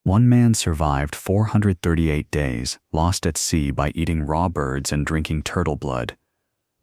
One man survived 438 days, lost at sea by eating raw birds and drinking turtle blood.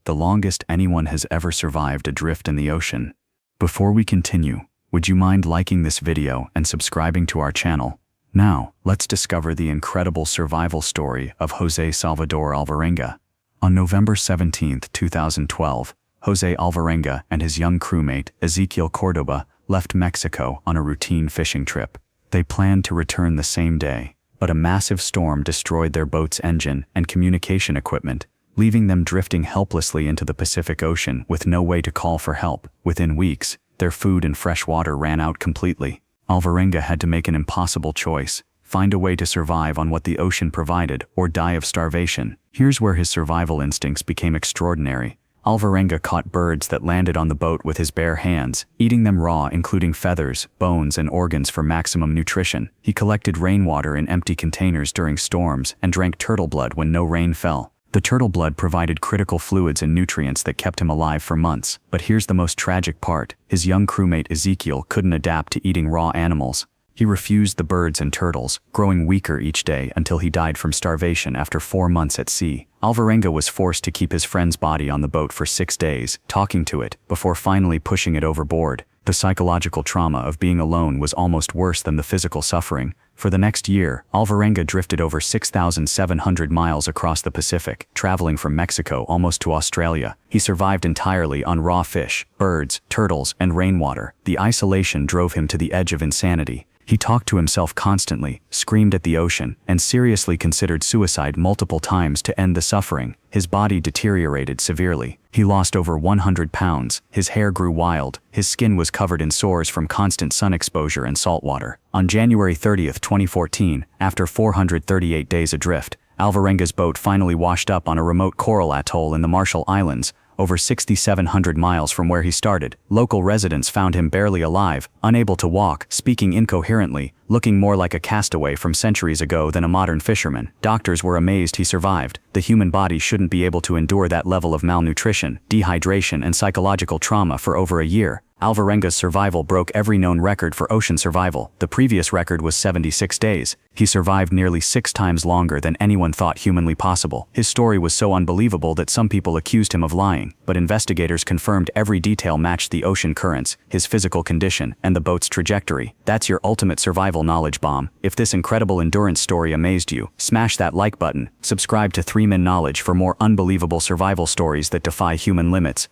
The longest anyone has ever survived adrift in the ocean. Before we continue, would you mind liking this video and subscribing to our channel? Now, let's discover the incredible survival story of José Salvador Alvarenga. On November 17, 2012, José Alvarenga and his young crewmate, Ezequiel Cordoba, left Mexico on a routine fishing trip. They planned to return the same day, but a massive storm destroyed their boat's engine and communication equipment, leaving them drifting helplessly into the Pacific Ocean with no way to call for help. Within weeks, their food and fresh water ran out completely. Alvarenga had to make an impossible choice: find a way to survive on what the ocean provided or die of starvation. Here's where his survival instincts became extraordinary. Alvarenga caught birds that landed on the boat with his bare hands, eating them raw, including feathers, bones, and organs for maximum nutrition. He collected rainwater in empty containers during storms and drank turtle blood when no rain fell. The turtle blood provided critical fluids and nutrients that kept him alive for months. But here's the most tragic part: his young crewmate Ezequiel couldn't adapt to eating raw animals. He refused the birds and turtles, growing weaker each day until he died from starvation after 4 months at sea. Alvarenga was forced to keep his friend's body on the boat for 6 days, talking to it, before finally pushing it overboard. The psychological trauma of being alone was almost worse than the physical suffering. For the next year, Alvarenga drifted over 6,700 miles across the Pacific, traveling from Mexico almost to Australia. He survived entirely on raw fish, birds, turtles, and rainwater. The isolation drove him to the edge of insanity. He talked to himself constantly, screamed at the ocean, and seriously considered suicide multiple times to end the suffering. His body deteriorated severely. He lost over 100 pounds, his hair grew wild, his skin was covered in sores from constant sun exposure and salt water. On January 30, 2014, after 438 days adrift, Alvarenga's boat finally washed up on a remote coral atoll in the Marshall Islands, over 6,700 miles from where he started. Local residents found him barely alive, unable to walk, speaking incoherently, looking more like a castaway from centuries ago than a modern fisherman. Doctors were amazed he survived. The human body shouldn't be able to endure that level of malnutrition, dehydration, and psychological trauma for over a year. Alvarenga's survival broke every known record for ocean survival. The previous record was 76 days. He survived nearly 6 times longer than anyone thought humanly possible. His story was so unbelievable that some people accused him of lying, but investigators confirmed every detail matched the ocean currents, his physical condition, and the boat's trajectory. That's your ultimate survival knowledge bomb. If this incredible endurance story amazed you, smash that like button. Subscribe to 3 Min Knowledge for more unbelievable survival stories that defy human limits.